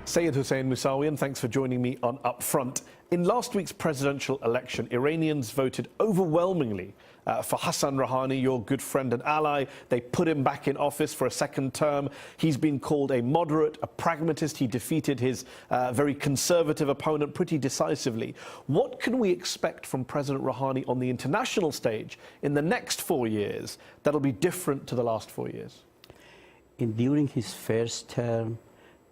Sayed Hussein Musawian, thanks for joining me on Upfront. In last week's presidential election, Iranians voted overwhelmingly for Hassan Rouhani, your good friend and ally. They put him back in office for a second term. He's been called a moderate, a pragmatist. He defeated his very conservative opponent pretty decisively. What can we expect from President Rouhani on the international stage in the next 4 years that'll be different to the last 4 years? During his first term,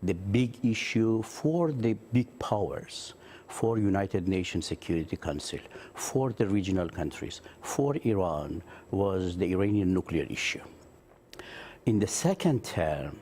the big issue for the big powers, for United Nations Security Council, for the regional countries, for Iran, was the Iranian nuclear issue. In the second term,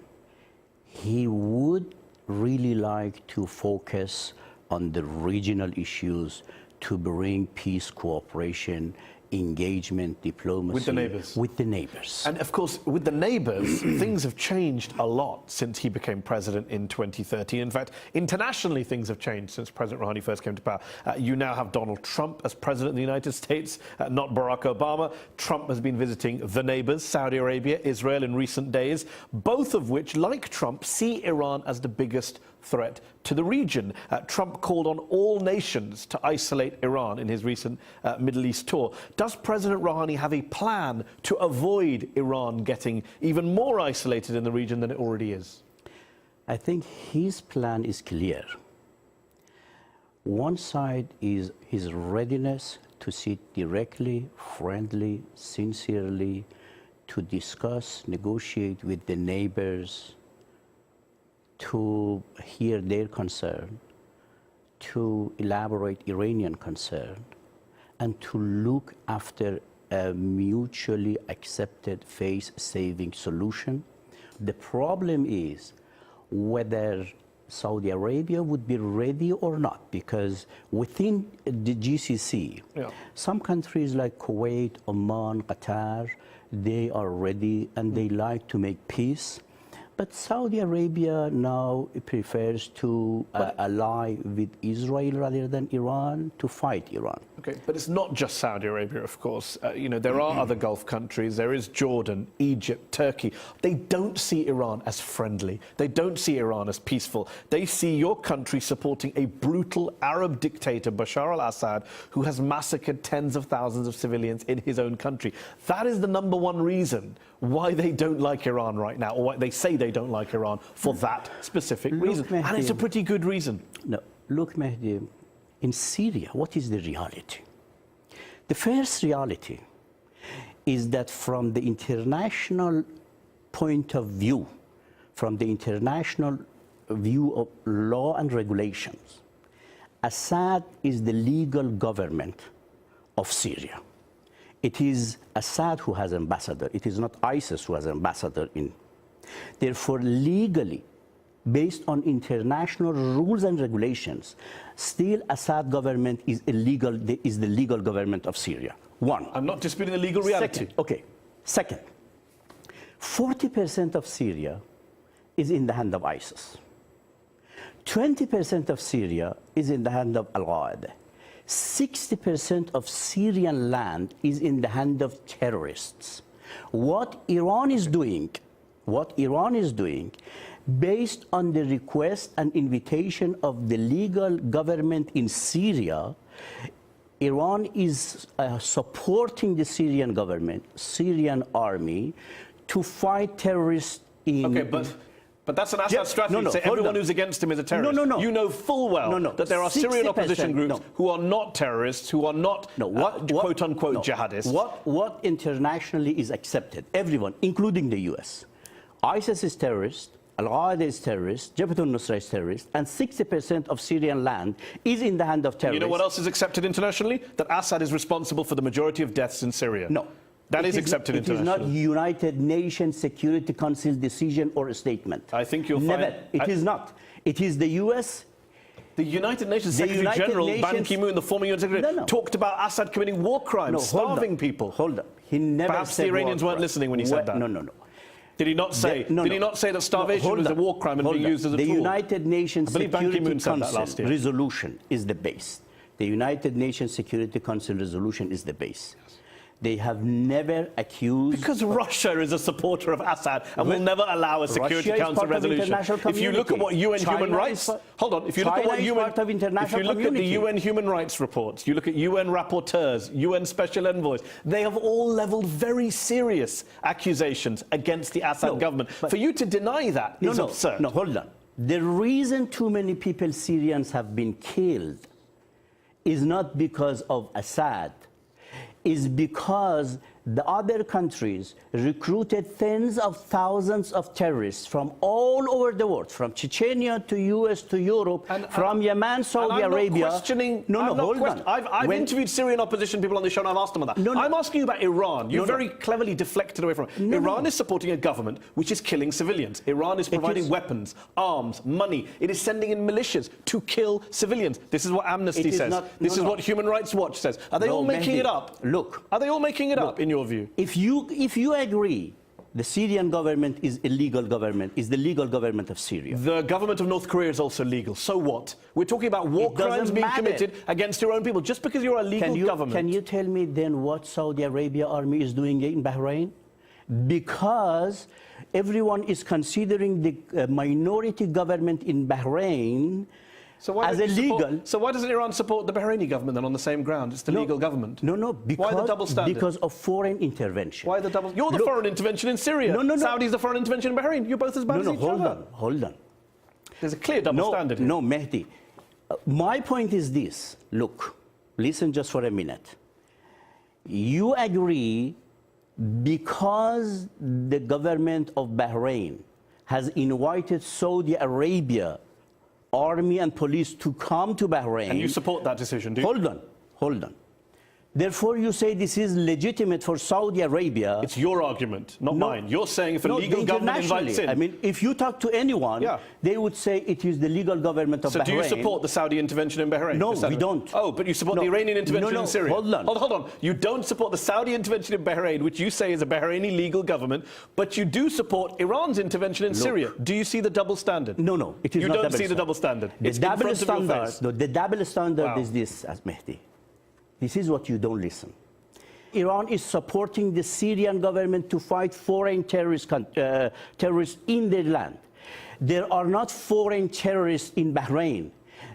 he would really like to focus on the regional issues to bring peace, cooperation, engagement, diplomacy. With the neighbors. With the neighbors. And of course, with the neighbors, things have changed a lot since he became president in 2013. In fact, internationally, things have changed since President Rouhani first came to power. You now have Donald Trump as president of the United States, not Barack Obama. Trump has been visiting the neighbors, Saudi Arabia, Israel, in recent days, both of which, like Trump, see Iran as the biggest threat to the region. Trump called on all nations to isolate Iran in his recent Middle East tour. Does President Rouhani have a plan to avoid Iran getting even more isolated in the region than it already is? I think his plan is clear. One side is his readiness to sit directly, friendly, sincerely, to discuss, negotiate with the neighbors, to hear their concern, to elaborate Iranian concern, and to look after a mutually accepted face-saving solution. The problem is whether Saudi Arabia would be ready or not, because within the GCC, some countries like Kuwait, Oman, Qatar, they are ready and they like to make peace. But Saudi Arabia now prefers to ally with Israel rather than Iran to fight Iran. Okay, but it's not just Saudi Arabia, of course. You know, there are other Gulf countries. There is Jordan, Egypt, Turkey. They don't see Iran as friendly. They don't see Iran as peaceful. They see your country supporting a brutal Arab dictator, Bashar al-Assad, who has massacred tens of thousands of civilians in his own country. That is the number one reason why they don't like Iran right now, or why they say they don't like Iran, for that specific reason. Mehdi, and it's a pretty good reason. No, look, Mehdi, in Syria, what is the reality? The first reality is that from the international point of view, from the international view of law and regulations, Assad is the legal government of Syria. It is Assad who has ambassador. It is not ISIS who has ambassador in. Therefore, legally, based on international rules and regulations, still Assad government is the legal government of Syria. One. I'm not disputing the legal reality. Second, okay. Second, 40% of Syria is in the hand of ISIS. 20% of Syria is in the hand of Al-Qaeda. 60% of Syrian land is in the hand of terrorists. What Iran is doing, based on the request and invitation of the legal government in Syria, Iran is supporting the Syrian government, Syrian army, to fight terrorists in... Okay, but that's an Assad strategy. No, say everyone who's against him is a terrorist. No. You know full well that there are Syrian opposition groups who are not terrorists, who are not quote-unquote jihadists. What internationally is accepted, everyone, including the US. ISIS is terrorist, Al-Qaeda is terrorist, Jabhat al-Nusra is terrorist, and 60% of Syrian land is in the hand of terrorists. You know what else is accepted internationally? That Assad is responsible for the majority of deaths in Syria. No. That is accepted internationally. It is not United Nations Security Council decision or a statement. I think you'll find... Never. It is not. It is the US... The United Nations Secretary General, Ban Ki-moon, the former UN Secretary, talked about Assad committing war crimes, starving people. Hold up. He never Perhaps said the Iranians weren't listening when he said that. No. Did he not say? Did he not say that starvation was a war crime and being used as a tool? The United Nations Security Council resolution is the base. The United Nations Security Council resolution is the base. They have never accused... Because Russia is a supporter of Assad and will never allow a Security Council resolution. If you look at what UN human rights... Hold on. If you look at what UN... If you look at the UN human rights reports, you look at UN rapporteurs, UN special envoys, they have all leveled very serious accusations against the Assad government. For you to deny that is absurd. No, hold on. The reason too many people, Syrians, have been killed is not because of Assad, is because the other countries recruited tens of thousands of terrorists from all over the world, from Chechnya to US to Europe, from Yemen, Saudi Arabia. Hold on. I've interviewed Syrian opposition people on this show and I've asked them about that. I'm asking you about Iran. You very cleverly deflected away from it. Iran is supporting a government which is killing civilians. Iran is providing weapons, arms, money. It is sending in militias to kill civilians. This is what Amnesty says. This is what Human Rights Watch says. Are they all making it up? Look. Are they all making it up in your view? If you agree the Syrian government is a legal government, is the legal government of Syria. The government of North Korea is also legal. So what? We're talking about war crimes being committed against your own people. Just because you're a legal government. Can you tell me then what Saudi Arabia army is doing in Bahrain? Because everyone is considering the minority government in Bahrain as illegal. So why doesn't Iran support the Bahraini government then on the same ground? It's the legal government. Why the double standard? Because of foreign intervention. Why the double? You're the foreign intervention in Syria. Saudi's the foreign intervention in Bahrain. You're both as bad as each other. Hold on. There's a clear double standard here. No, Mehdi. My point is this. Look, listen just for a minute. You agree because the government of Bahrain has invited Saudi Arabia army and police to come to Bahrain. And you support that decision, do you? Hold on. Therefore, you say this is legitimate for Saudi Arabia. It's your argument, not mine. You're saying if a legal government invites in. I mean, if you talk to anyone, they would say it is the legal government of Bahrain. So do you support the Saudi intervention in Bahrain? No, we don't. Oh, but you support the Iranian intervention in Syria? Hold on. You don't support the Saudi intervention in Bahrain, which you say is a Bahraini legal government, but you do support Iran's intervention in Syria. Do you see the double standard? No, it is not. You don't see the double standard. It's in front of your face. The double standard is this, as Mehdi. This is what you don't listen. Iran is supporting the Syrian government to fight foreign terrorists in their land. There are not foreign terrorists in Bahrain.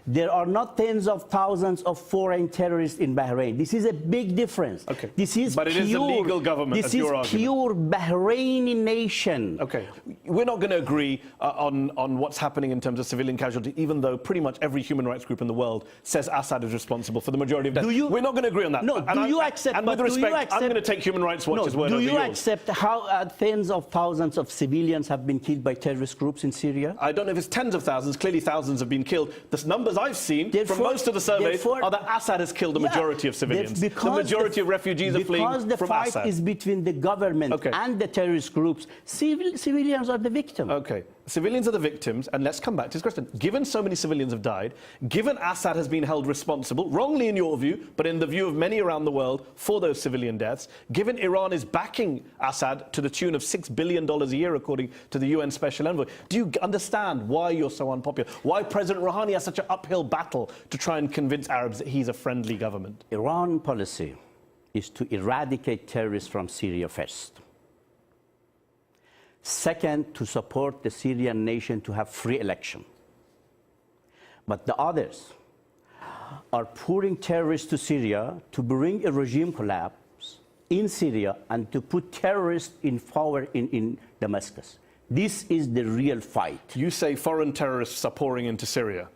There are not tens of thousands of foreign terrorists in Bahrain. This is a big difference. Okay. This is but it is the legal government. This is pure Bahraini nation. Okay. We're not going to agree on what's happening in terms of civilian casualty, even though pretty much every human rights group in the world says Assad is responsible for the majority of deaths. We're not going to agree on that. No, do you accept? And with respect, I'm going to take Human Rights Watch's word over yours. Do you accept how tens of thousands of civilians have been killed by terrorist groups in Syria? I don't know if it's tens of thousands. Clearly, thousands have been killed. The numbers I've seen from most of the surveys are that Assad has killed the majority of civilians. The majority of refugees are fleeing from Assad. Because the fight is between the government and the terrorist groups, civilians are the victims. Okay. Civilians are the victims, and let's come back to this question. Given so many civilians have died, given Assad has been held responsible, wrongly in your view, but in the view of many around the world, for those civilian deaths, given Iran is backing Assad to the tune of $6 billion a year, according to the UN Special Envoy, do you understand why you're so unpopular? Why President Rouhani has such an uphill battle to try and convince Arabs that he's a friendly government? Iran policy is to eradicate terrorists from Syria first. Second, to support the Syrian nation to have free election. But the others are pouring terrorists to Syria to bring a regime collapse in Syria and to put terrorists in power in Damascus. This is the real fight. You say foreign terrorists are pouring into Syria.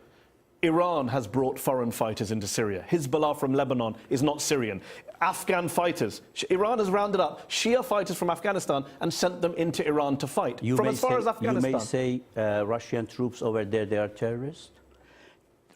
Iran has brought foreign fighters into Syria. Hezbollah from Lebanon is not Syrian. Afghan fighters. Iran has rounded up Shia fighters from Afghanistan and sent them into Iran to fight. From as far as Afghanistan. You may say Russian troops over there, they are terrorists.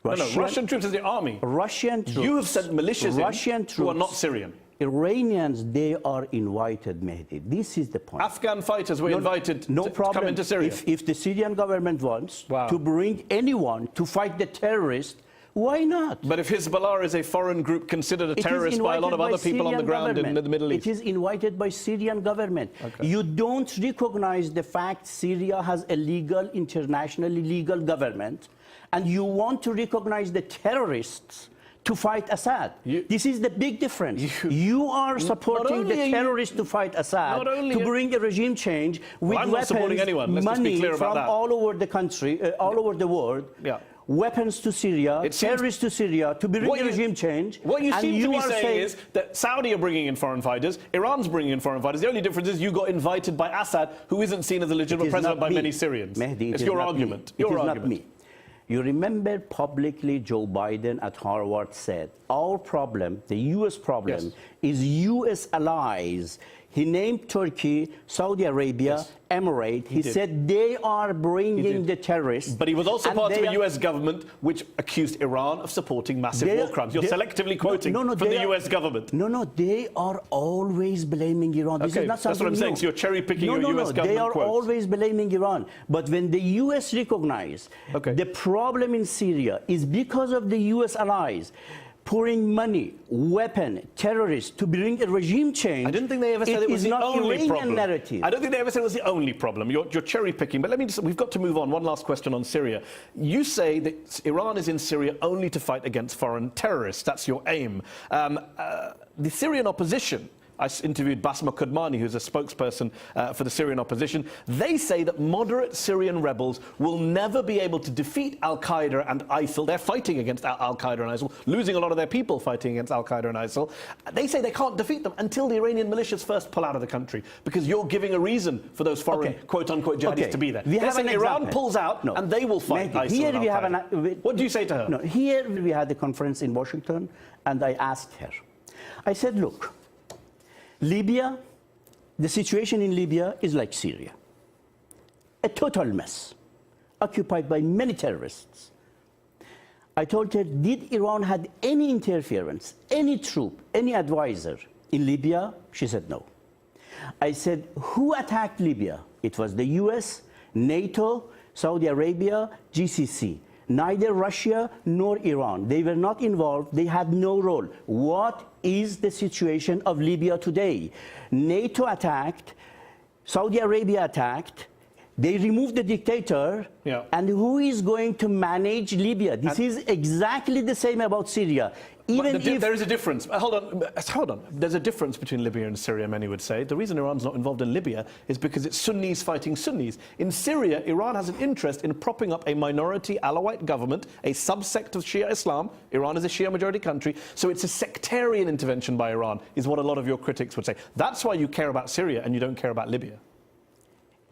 Russian troops is the army. Russian troops. You have sent militias who are not Syrian. Iranians, they are invited, Mehdi. This is the point. Afghan fighters were invited to come into Syria. If the Syrian government wants to bring anyone to fight the terrorists, why not? But if Hezbollah is a foreign group considered a terrorist by a lot of other people on the ground in the Middle East. It is invited by Syrian government. You don't recognize the fact Syria has a legal, internationally legal government, and you want to recognize the terrorists to fight Assad. This is the big difference. You are supporting the terrorists to fight Assad, to bring a regime change with weapons, money from all over the country, all over the world. Weapons to Syria, terrorists to Syria, to bring a regime change. What you seem to be saying is that Saudi are bringing in foreign fighters, Iran's bringing in foreign fighters. The only difference is you got invited by Assad, who isn't seen as a legitimate president by many Syrians. Mehdi, it's your argument. It is not me. You remember publicly Joe Biden at Harvard said, our problem, the U.S. problem, is U.S. allies. He named Turkey, Saudi Arabia, Emirates. He said they are bringing the terrorists. But he was also part of a U.S. government which accused Iran of supporting massive war crimes. You're selectively quoting from the U.S. government. No, they are always blaming Iran. This is not something that's what I'm saying. So you're cherry-picking your U.S. government they are quotes. always blaming Iran. But when the U.S. recognize the problem in Syria is because of the U.S. allies, pouring money, weapon, terrorists to bring a regime change. I didn't think they ever said it was the only problem. Narrative. I don't think they ever said it was the only problem. You're cherry picking. But we've got to move on. One last question on Syria. You say that Iran is in Syria only to fight against foreign terrorists. That's your aim. The Syrian opposition, I interviewed Basma Kudmani, who's a spokesperson for the Syrian opposition. They say that moderate Syrian rebels will never be able to defeat al-Qaeda and ISIL. They're fighting against al-Qaeda and ISIL, losing a lot of their people fighting against al-Qaeda and ISIL. They say they can't defeat them until the Iranian militias first pull out of the country, because you're giving a reason for those foreign, quote-unquote, jihadis to be there. They're saying Iran pulls out and they will fight ISIL here and we have what do you say to her? No, here we had a conference in Washington, and I asked her. I said, look, Libya, the situation in Libya is like Syria. A total mess, occupied by many terrorists. I told her, did Iran had any interference, any troop, any advisor in Libya? She said no. I said, who attacked Libya? It was the US, NATO, Saudi Arabia, GCC. Neither Russia nor Iran. They were not involved. They had no role. What is the situation of Libya today? NATO attacked, Saudi Arabia attacked, they removed the dictator, and who is going to manage Libya? This is exactly the same about Syria. Even if there is a difference. Hold on. There's a difference between Libya and Syria, many would say. The reason Iran's not involved in Libya is because it's Sunnis fighting Sunnis. In Syria, Iran has an interest in propping up a minority Alawite government, a subsect of Shia Islam. Iran is a Shia majority country, so it's a sectarian intervention by Iran, is what a lot of your critics would say. That's why you care about Syria and you don't care about Libya.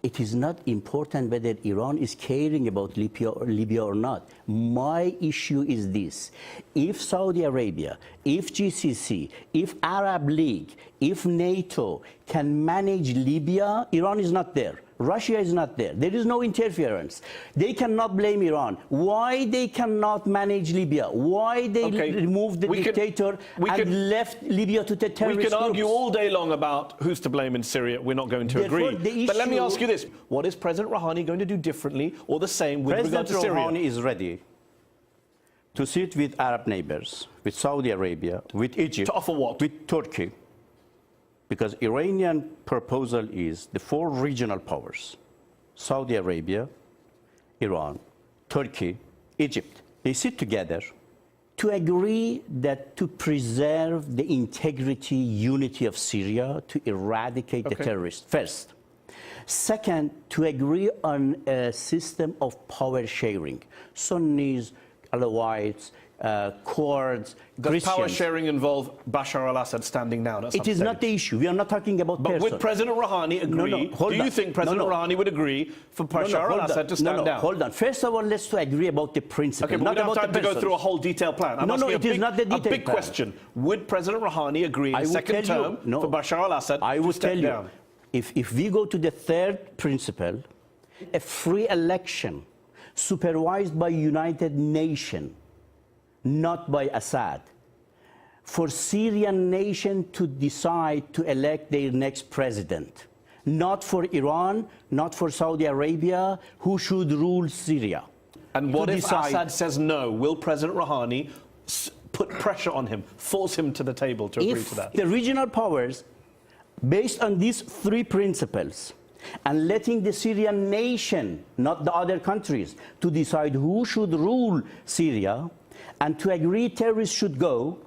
It is not important whether Iran is caring about Libya or not. My issue is this. If Saudi Arabia, if GCC, if Arab League, if NATO can manage Libya, Iran is not there. Russia is not there. There is no interference. They cannot blame Iran. Why they cannot manage Libya? Why they removed the dictator and left Libya to the terrorist groups? We can argue all day long about who's to blame in Syria. We're not going to agree. But let me ask you this. What is President Rouhani going to do differently or the same with regard to Syria? President Rouhani is ready to sit with Arab neighbors, with Saudi Arabia, with Egypt. To offer what? With Turkey. Because Iranian proposal is the four regional powers, Saudi Arabia, Iran, Turkey, Egypt. They sit together to agree that to preserve the integrity, unity of Syria, to eradicate the terrorists, first. Second, to agree on a system of power sharing, Sunnis, Alawites, Kurds, Does power sharing involve Bashar al-Assad standing down at some It is not the issue. We are not talking about But would President Rouhani agree? Do you think President Rouhani would agree for Bashar al-Assad to stand down? Hold on. First of all, let's agree about the principle. Okay, but we don't have time to go through a whole detailed plan. I'm asking it is not the detailed plan. A big question. Would President Rouhani agree in the second term for Bashar al-Assad to step down? If we go to the third principle, a free election supervised by United Nations, not by Assad, for Syrian nation to decide to elect their next president, not for Iran, not for Saudi Arabia, who should rule Syria. And what if Assad says no? Will President Rouhani put pressure on him, force him to the table to agree to that? The regional powers, based on these three principles, and letting the Syrian nation, not the other countries, to decide who should rule Syria, and to agree terrorists should go,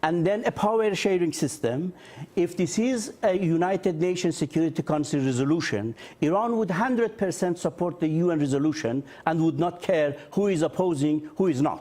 and then a power sharing system. If this is a United Nations Security Council resolution, Iran would 100% support the UN resolution and would not care who is opposing, who is not.